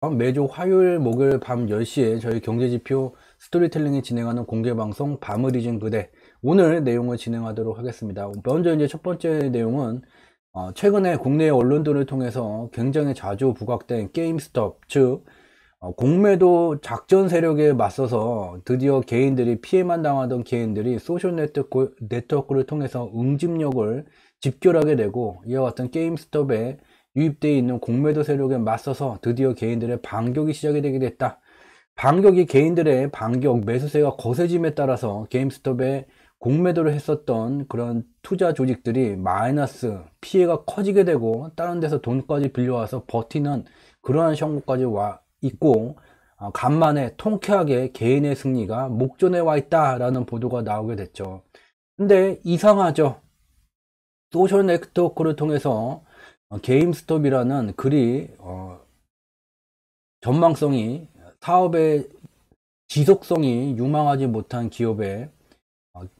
매주 화요일, 목요일 밤 10시에 저희 경제지표 스토리텔링이 진행하는 공개방송 밤을 잊은 그대, 오늘 내용을 진행하도록 하겠습니다. 먼저 이제 첫 번째 내용은 최근에 국내 언론들을 통해서 굉장히 자주 부각된 게임스톱, 즉 공매도 작전 세력에 맞서서 드디어 개인들이 피해만 당하던 개인들이 소셜 네트워크를 통해서 응집력을 집결하게 되고, 이와 같은 게임스톱에 유입되어 있는 공매도 세력에 맞서서 드디어 개인들의 반격이 시작이 되게 됐다. 반격이 개인들의 반격, 매수세가 거세짐에 따라서 게임스톱에 공매도를 했었던 그런 투자 조직들이 마이너스 피해가 커지게 되고, 다른 데서 돈까지 빌려와서 버티는 그러한 형국까지 와 있고, 간만에 통쾌하게 개인의 승리가 목전에 와 있다라는 보도가 나오게 됐죠. 근데 이상하죠. 소셜 네트워크를 통해서 게임스톱이라는 그리 전망성이, 사업의 지속성이 유망하지 못한 기업에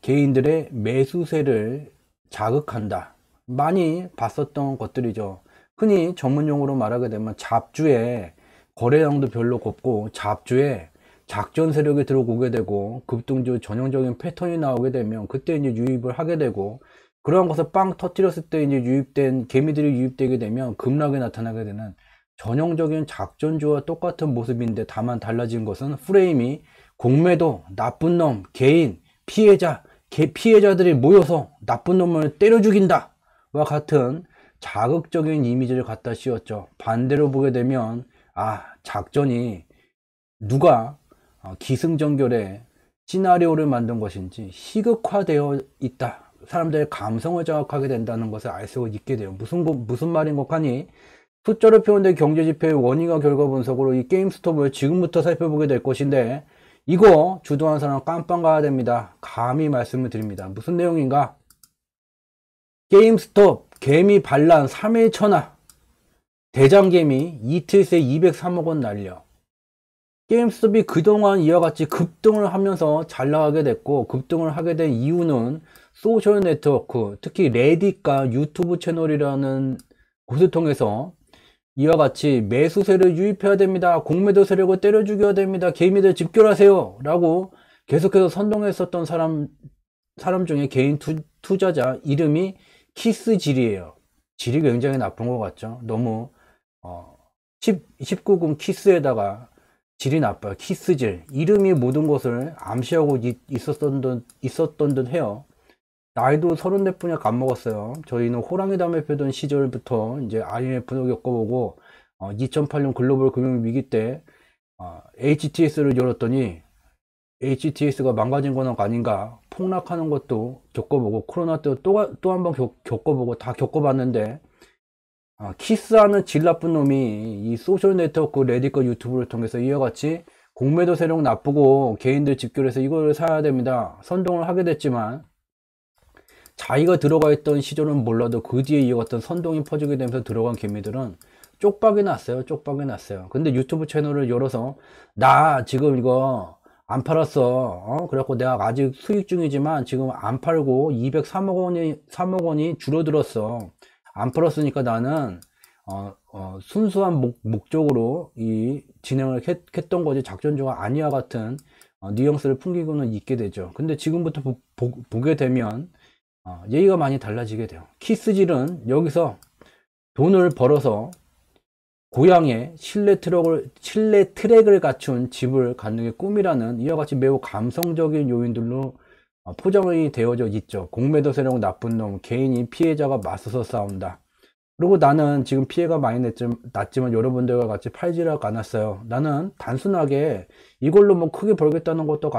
개인들의 매수세를 자극한다. 많이 봤었던 것들이죠. 흔히 전문용어로 말하게 되면 잡주에 거래량도 별로 없고 잡주에 작전 세력이 들어오게 되고 급등주 전형적인 패턴이 나오게 되면 그때 이제 유입을 하게 되고, 그러한 것을 빵 터뜨렸을 때 이제 유입된 개미들이 유입되게 되면 급락이 나타나게 되는 전형적인 작전주와 똑같은 모습인데, 다만 달라진 것은 프레임이 공매도, 나쁜 놈, 개인, 피해자, 피해자들이 모여서 나쁜 놈을 때려 죽인다 와 같은 자극적인 이미지를 갖다 씌웠죠. 반대로 보게 되면 작전이 누가 기승전결의 시나리오를 만든 것인지 희극화되어 있다. 사람들의 감성을 자극하게 된다는 것을 알 수 있게 돼요. 무슨 말인 것 하니, 숫자로 표현된 경제지표의 원인과 결과 분석으로 이 게임스톱을 지금부터 살펴보게 될 것인데, 이거 주도한 사람 깜빵 가야 됩니다. 감히 말씀을 드립니다. 무슨 내용인가? 게임스톱 개미 반란 3일 천하, 대장개미 이틀 새 203억 원 날려. 게임스톱이 그동안 이와 같이 급등을 하면서 잘 나가게 됐고, 급등을 하게 된 이유는 소셜 네트워크, 특히 레딧과 유튜브 채널이라는 곳을 통해서 이와 같이 매수세를 유입해야 됩니다. 공매도 세력을 때려 죽여야 됩니다. 개미들 집결하세요 라고 계속해서 선동했었던 사람 중에 개인 투자자 이름이 키스질이에요. 질이 굉장히 나쁜 것 같죠. 너무 19금 키스에다가 질이 나빠요. 키스질. 이름이 모든 것을 암시하고 있었던 듯 해요. 나이도 34뿐이 안 먹었어요. 저희는 호랑이 담배 피던 시절부터 이제 IMF도 겪어보고, 2008년 글로벌 금융위기 때 HTS를 열었더니 HTS가 망가진 건 아닌가, 폭락하는 것도 겪어보고, 코로나 때 또 한 번 겪어보고 다 겪어봤는데, 키스하는 질 나쁜 놈이 이 소셜 네트워크 레딧과 유튜브를 통해서 이와 같이 공매도 세력 나쁘고 개인들 집결해서 이걸 사야 됩니다 선동을 하게 됐지만, 자기가 들어가 있던 시절은 몰라도 그 뒤에 이어갔던 선동이 퍼지게 되면서 들어간 개미들은 쪽박이 났어요. 쪽박이 났어요. 근데 유튜브 채널을 열어서 나 지금 이거 안 팔았어. 그래갖고 내가 아직 수익 중이지만 지금 안 팔고 3억 원이 줄어들었어. 안 팔았으니까 나는 순수한 목적으로 이 진행을 했던 거지 작전주가 아니야 같은 뉘앙스를 풍기고는 있게 되죠. 근데 지금부터 보게 되면 얘기가 많이 달라지게 돼요. 키스질은 여기서 돈을 벌어서 고향에 실내 트랙을 갖춘 집을 갖는 게 꿈이라는 이와 같이 매우 감성적인 요인들로 포장이 되어져 있죠. 공매도 세력 나쁜 놈, 개인이 피해자가 맞서서 싸운다. 그리고 나는 지금 피해가 많이 났지만 여러분들과 같이 팔지를 않았어요. 나는 단순하게 이걸로 뭐 크게 벌겠다는 것도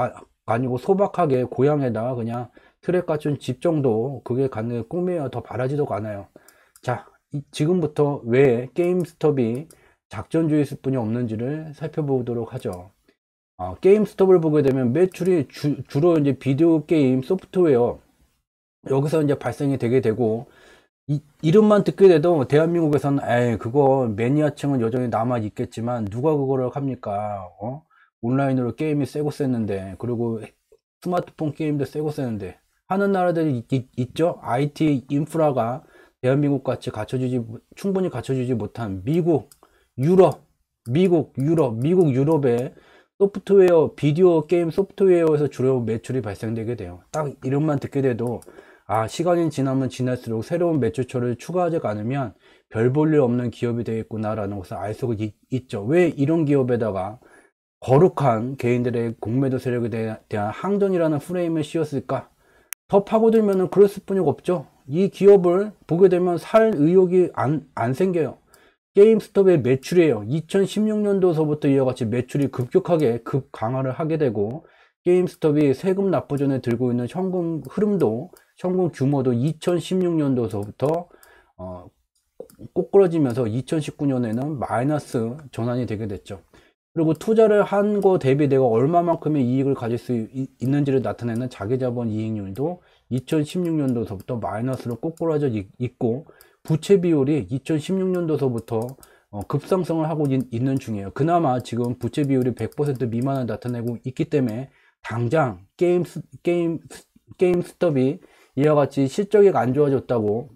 아니고 소박하게 고향에다 그냥 트랙 갖춘 집 정도, 그게 갖는 게 꿈이에요. 더 바라지도 않아요. 자, 지금부터 왜 게임스톱이 작전주의일 뿐이 없는지를 살펴보도록 하죠. 게임스톱을 보게 되면 매출이 주로 이제 비디오 게임 소프트웨어, 여기서 이제 발생이 되게 되고, 이름만 듣게 돼도 대한민국에서는 그거 매니아층은 여전히 남아 있겠지만 누가 그거를 합니까? 온라인으로 게임이 세고 셌는데, 그리고 스마트폰 게임도 세고 셌는데 하는 나라들이 있죠. IT 인프라가 대한민국 같이 충분히 갖춰주지 못한 미국, 유럽, 미국, 유럽의 소프트웨어, 비디오 게임 소프트웨어에서 주로 매출이 발생되게 돼요. 딱 이름만 듣게 돼도, 시간이 지나면 지날수록 새로운 매출처를 추가하지 않으면 별 볼 일 없는 기업이 되겠구나라는 것을 알 수가 있죠. 왜 이런 기업에다가 거룩한 개인들의 공매도 세력에 대한 항전이라는 프레임을 씌웠을까? 더 파고들면 그럴 수뿐이 없죠. 이 기업을 보게 되면 살 의욕이 안 생겨요. 게임스톱의 매출이에요. 2016년도서부터 이와 같이 매출이 급격하게 급강화를 하게 되고, 게임스톱이 세금 납부전에 들고 있는 현금 흐름도, 현금 규모도 2016년도서부터 꼬꾸라지면서 2019년에는 마이너스 전환이 되게 됐죠. 그리고 투자를 한 거 대비 내가 얼마만큼의 이익을 가질 수 있는지를 나타내는 자기자본 이익률도 2016년도서부터 마이너스로 꼬꾸라져 있고, 부채 비율이 2016년도서부터 급상승을 하고 있는 중이에요. 그나마 지금 부채 비율이 100% 미만을 나타내고 있기 때문에 당장 게임스톱이 이와 같이 실적이 안 좋아졌다고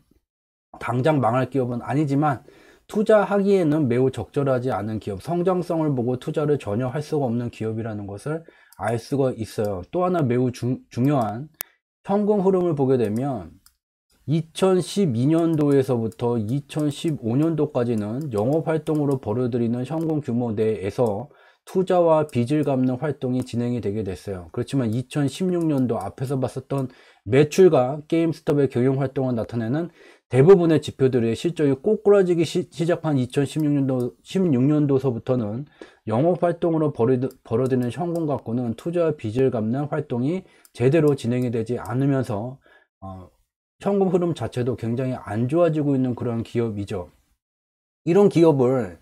당장 망할 기업은 아니지만, 투자하기에는 매우 적절하지 않은 기업, 성장성을 보고 투자를 전혀 할 수가 없는 기업이라는 것을 알 수가 있어요. 또 하나 매우 중요한 현금 흐름을 보게 되면 2012년도에서부터 2015년도까지는 영업활동으로 벌어들이는 현금 규모 내에서 투자와 빚을 갚는 활동이 진행이 되게 됐어요. 그렇지만 2016년도 앞에서 봤었던 매출과 게임스톱의 경영활동을 나타내는 대부분의 지표들의 실적이 꼬꾸라지기 시작한 2016년도서부터는 영업활동으로 벌어들이는 현금 갖고는 투자와 빚을 갚는 활동이 제대로 진행이 되지 않으면서 현금 흐름 자체도 굉장히 안 좋아지고 있는 그런 기업이죠. 이런 기업을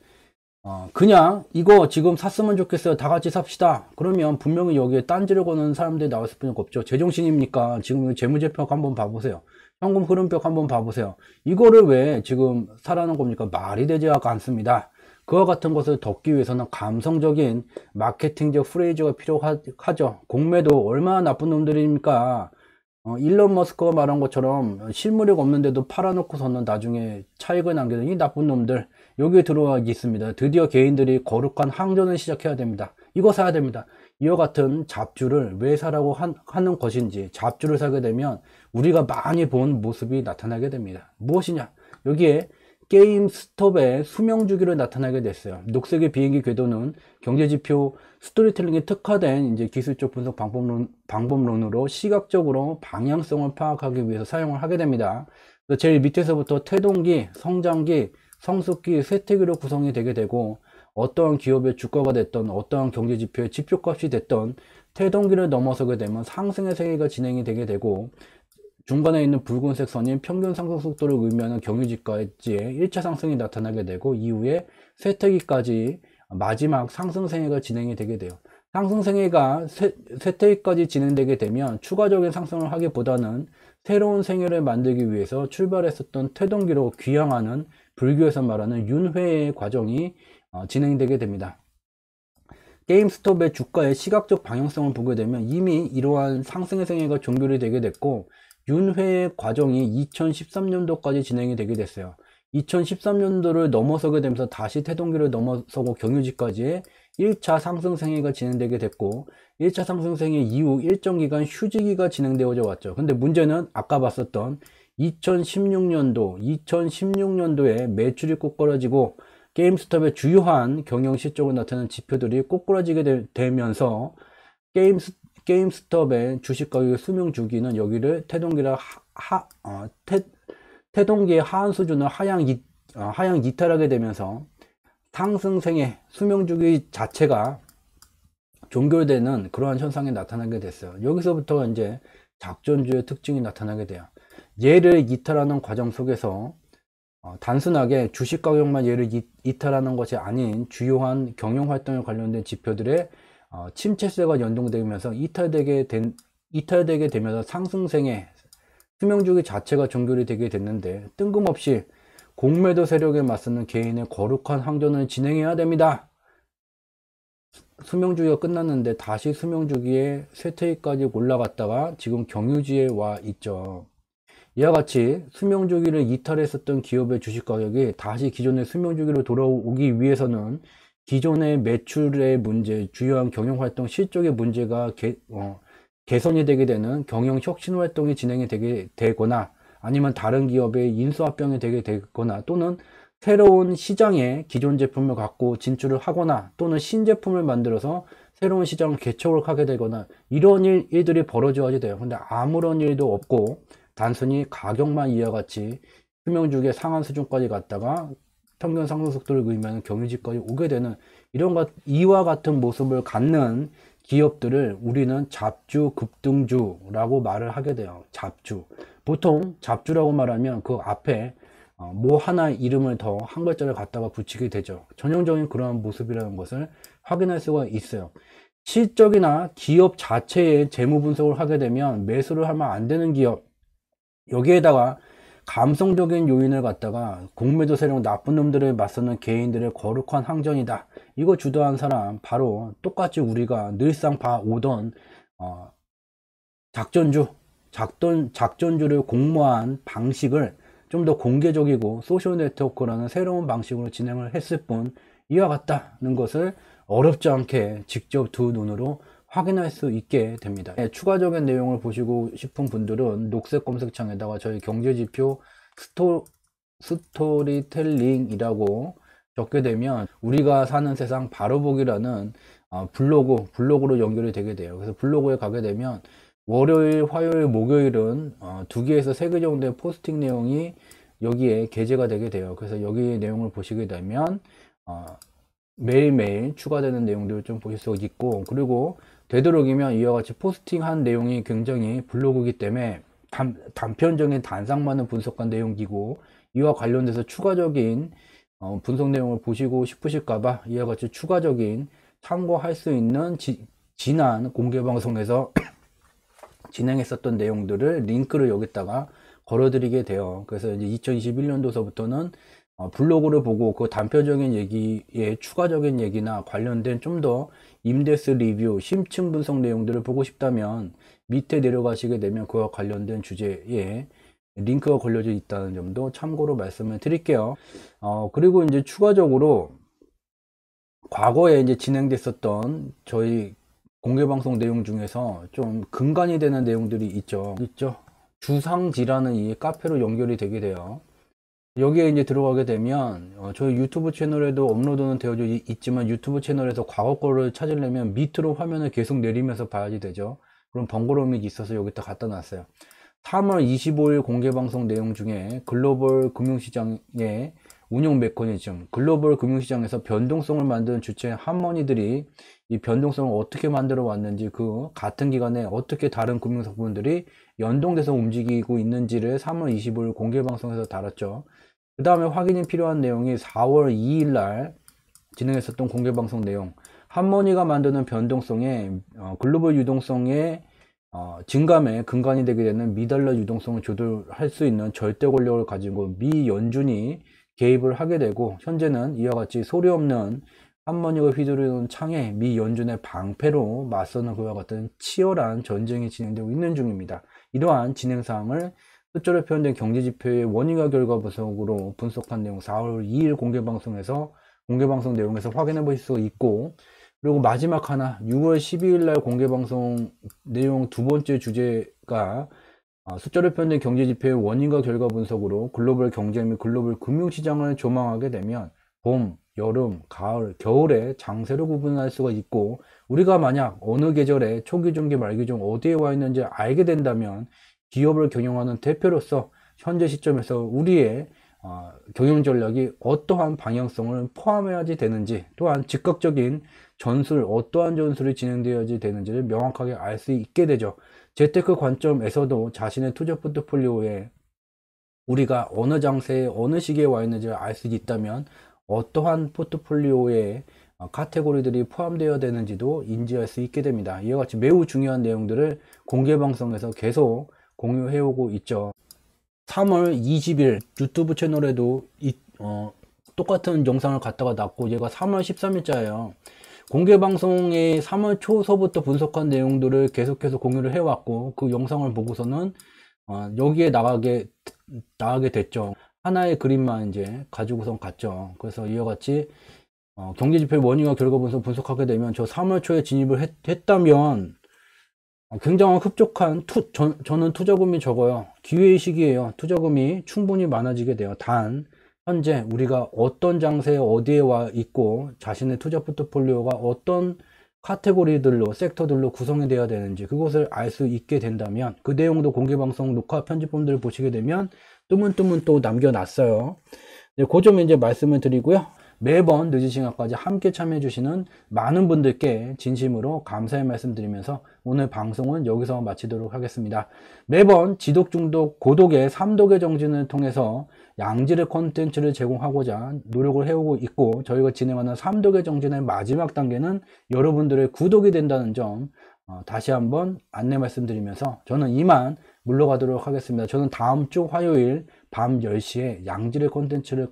그냥 이거 지금 샀으면 좋겠어요, 다 같이 삽시다, 그러면 분명히 여기에 딴지를 거는 사람들이 나올 수밖에 없죠. 제정신입니까? 지금 재무제표값 한번 봐보세요. 현금 흐름표 한번 봐보세요. 이거를 왜 지금 사라는 겁니까? 말이 되지 않습니다. 그와 같은 것을 덮기 위해서는 감성적인 마케팅적 프레이즈가 필요하죠. 공매도 얼마나 나쁜 놈들입니까? 일론 머스크가 말한 것처럼 실무력 없는데도 팔아놓고서는 나중에 차익을 남기는 이 나쁜 놈들, 여기에 들어와 있습니다. 드디어 개인들이 거룩한 항전을 시작해야 됩니다. 이거 사야 됩니다. 이와 같은 잡주를 왜 사라고 하는 것인지, 잡주를 사게 되면 우리가 많이 본 모습이 나타나게 됩니다. 무엇이냐? 여기에 게임스톱의 수명주기를 나타나게 됐어요. 녹색의 비행기 궤도는 경제지표 스토리텔링에 특화된 이제 기술적 분석 방법론으로 시각적으로 방향성을 파악하기 위해서 사용을 하게 됩니다. 제일 밑에서부터 태동기, 성장기, 성숙기, 쇠퇴기로 구성이 되게 되고, 어떠한 기업의 주가가 됐던, 어떠한 경제지표의 지표값이 됐던 태동기를 넘어서게 되면 상승의 세계가 진행이 되게 되고, 중간에 있는 붉은색 선인 평균 상승 속도를 의미하는 경유지까지의 1차 상승이 나타나게 되고, 이후에 쇠퇴기까지 마지막 상승생애가 진행이 되게 돼요. 상승생애가 쇠퇴기까지 진행되게 되면 추가적인 상승을 하기보다는 새로운 생애를 만들기 위해서 출발했었던 태동기로 귀향하는, 불교에서 말하는 윤회의 과정이 진행되게 됩니다. 게임스톱의 주가의 시각적 방향성을 보게 되면 이미 이러한 상승의 생애가 종결이 되게 됐고, 윤회의 과정이 2013년도까지 진행이 되게 됐어요. 2013년도를 넘어서게 되면서 다시 태동기를 넘어서고 경유지까지의 1차 상승생애가 진행되게 됐고, 1차 상승생애 이후 일정 기간 휴지기가 진행되어져 왔죠. 근데 문제는 아까 봤었던 2016년도에 매출이 꼬꾸라지고 게임스톱의 주요한 경영 실적을 나타내는 지표들이 꼬꾸라지게 되면서 게임스톱의 주식 가격의 수명 주기는 여기를 태동기의 하한 수준을 하향 이탈하게 되면서 상승생의 수명 주기 자체가 종결되는 그러한 현상이 나타나게 됐어요. 여기서부터 이제 작전주의 특징이 나타나게 돼요. 얘를 이탈하는 과정 속에서 단순하게 주식 가격만 얘를 이탈하는 것이 아닌 주요한 경영 활동에 관련된 지표들의 침체세가 연동되면서 이탈되게 되면서 상승생의 수명주기 자체가 종결이 되게 됐는데, 뜬금없이 공매도 세력에 맞서는 개인의 거룩한 항전을 진행해야 됩니다. 수명주기가 끝났는데 다시 수명주기에 쇠퇴기까지 올라갔다가 지금 경유지에 와 있죠. 이와 같이 수명주기를 이탈했었던 기업의 주식 가격이 다시 기존의 수명주기로 돌아오기 위해서는 기존의 매출의 문제, 주요한 경영활동 실적의 문제가 개선이 되게 되는 경영 혁신 활동이 진행이 되게 되거나, 아니면 다른 기업의 인수합병이 되게 되거나, 또는 새로운 시장에 기존 제품을 갖고 진출을 하거나, 또는 신제품을 만들어서 새로운 시장을 개척을 하게 되거나, 이런 일들이 벌어져야지 돼요. 근데 아무런 일도 없고 단순히 가격만 이와 같이 수명주기의 상한 수준까지 갔다가 평균 상승 속도를 의미하는 경유지까지 오게 되는 이와 같은 모습을 갖는 기업들을 우리는 잡주 급등주라고 말을 하게 돼요. 잡주. 보통 잡주라고 말하면 그 앞에 뭐 하나 이름을 더 한 글자를 갖다가 붙이게 되죠. 전형적인 그러한 모습이라는 것을 확인할 수가 있어요. 실적이나 기업 자체의 재무 분석을 하게 되면 매수를 하면 안 되는 기업, 여기에다가 감성적인 요인을 갖다가 공매도 세력 나쁜 놈들을 맞서는 개인들의 거룩한 항전이다, 이거 주도한 사람 바로 똑같이 우리가 늘상 봐오던 작전주를 공모한 방식을 좀 더 공개적이고 소셜 네트워크라는 새로운 방식으로 진행을 했을 뿐 이와 같다는 것을 어렵지 않게 직접 두 눈으로 확인할 수 있게 됩니다. 추가적인 내용을 보시고 싶은 분들은 녹색 검색창에다가 저희 경제지표 스토리텔링이라고 적게 되면 우리가 사는 세상 바로보기라는 블로그로 연결이 되게 돼요. 그래서 블로그에 가게 되면 월요일, 화요일, 목요일은 2개에서 3개 정도의 포스팅 내용이 여기에 게재가 되게 돼요. 그래서 여기 내용을 보시게 되면 매일매일 추가되는 내용들을 좀 보실 수 있고, 그리고 되도록이면 이와 같이 포스팅한 내용이 굉장히 블로그이기 때문에 단편적인 단상만을 분석한 내용이고, 이와 관련돼서 추가적인 분석 내용을 보시고 싶으실까봐 이와 같이 추가적인 참고할 수 있는 지난 공개방송에서 진행했었던 내용들을 링크를 여기다가 걸어드리게 돼요. 그래서 이제 2021년도서부터는 블로그를 보고 그 단편적인 얘기에 추가적인 얘기나 관련된 좀 더 임대스 리뷰, 심층 분석 내용들을 보고 싶다면 밑에 내려가시게 되면 그와 관련된 주제에 링크가 걸려져 있다는 점도 참고로 말씀을 드릴게요. 그리고 이제 추가적으로 과거에 이제 진행됐었던 저희 공개방송 내용 중에서 좀 근간이 되는 내용들이 있죠. 주상지라는 이 카페로 연결이 되게 돼요. 여기에 이제 들어가게 되면 저희 유튜브 채널에도 업로드는 되어져 있지만 유튜브 채널에서 과거 거를 찾으려면 밑으로 화면을 계속 내리면서 봐야지 되죠. 그럼 번거로움이 있어서 여기다 갖다 놨어요. 3월 25일 공개방송 내용 중에 글로벌 금융시장의 운용 메커니즘, 글로벌 금융시장에서 변동성을 만드는 주체 한머니들이 이 변동성을 어떻게 만들어 왔는지, 그 같은 기간에 어떻게 다른 금융상품들이 연동돼서 움직이고 있는지를 3월 25일 공개방송에서 다뤘죠. 그 다음에 확인이 필요한 내용이 4월 2일 날 진행했었던 공개방송 내용, 한머니가 만드는 변동성에 글로벌 유동성의 증감에 근간이 되게 되는 미달러 유동성을 조절할 수 있는 절대 권력을 가지고 미 연준이 개입을 하게 되고, 현재는 이와 같이 소리 없는 한머니가 휘두르는 창에 미 연준의 방패로 맞서는 그와 같은 치열한 전쟁이 진행되고 있는 중입니다. 이러한 진행사항을 숫자로 표현된 경제지표의 원인과 결과 분석으로 분석한 내용 4월 2일 공개방송에서 공개방송 내용에서 확인해 보실 수 있고, 그리고 마지막 하나 6월 12일 날 공개방송 내용 두 번째 주제가 숫자로 표현된 경제지표의 원인과 결과 분석으로 글로벌 경제 및 글로벌 금융시장을 조망하게 되면 봄, 여름, 가을, 겨울의 장세로 구분할 수가 있고, 우리가 만약 어느 계절에 초기, 중기, 말기 중 어디에 와 있는지 알게 된다면 기업을 경영하는 대표로서 현재 시점에서 우리의 경영 전략이 어떠한 방향성을 포함해야지 되는지, 또한 즉각적인 전술, 어떠한 전술이 진행되어야지 되는지를 명확하게 알 수 있게 되죠. 재테크 관점에서도 자신의 투자 포트폴리오에 우리가 어느 장세에 어느 시기에 와 있는지를 알 수 있다면 어떠한 포트폴리오에 카테고리들이 포함되어야 되는지도 인지할 수 있게 됩니다. 이와 같이 매우 중요한 내용들을 공개방송에서 계속 공유해 오고 있죠. 3월 20일 유튜브 채널에도 똑같은 영상을 갖다가 놨고, 얘가 3월 13일자예요. 공개방송에 3월 초서부터 분석한 내용들을 계속해서 공유를 해왔고, 그 영상을 보고서는 여기에 나가게 됐죠. 하나의 그림만 이제 가지고선 갔죠. 그래서 이와 같이 경제지표 원인과 결과 분석하게 되면 저 3월 초에 진입을 했다면 굉장히 흡족한 저는 투자금이 적어요. 기회의 시기예요. 투자금이 충분히 많아지게 돼요. 단 현재 우리가 어떤 장세에 어디에 와 있고 자신의 투자 포트폴리오가 어떤 카테고리들로 섹터들로 구성이 되어야 되는지 그것을 알 수 있게 된다면 그 내용도 공개방송 녹화 편집본들을 보시게 되면 뜨문뜨문 또 남겨놨어요. 네, 그 점 이제 말씀을 드리고요. 매번 늦은 시간까지 함께 참여해 주시는 많은 분들께 진심으로 감사의 말씀 드리면서 오늘 방송은 여기서 마치도록 하겠습니다. 매번 지독, 중독, 고독의 3독의 정진을 통해서 양질의 콘텐츠를 제공하고자 노력을 해오고 있고 저희가 진행하는 3독의 정진의 마지막 단계는 여러분들의 구독이 된다는 점 다시 한번 안내 말씀드리면서 저는 이만 물러가도록 하겠습니다. 저는 다음 주 화요일 밤 10시에 양질의 콘텐츠를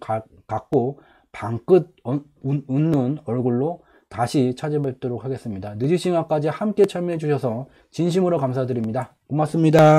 갖고 방긋 웃는 얼굴로 다시 찾아뵙도록 하겠습니다. 늦은 시간까지 함께 참여해 주셔서 진심으로 감사드립니다. 고맙습니다.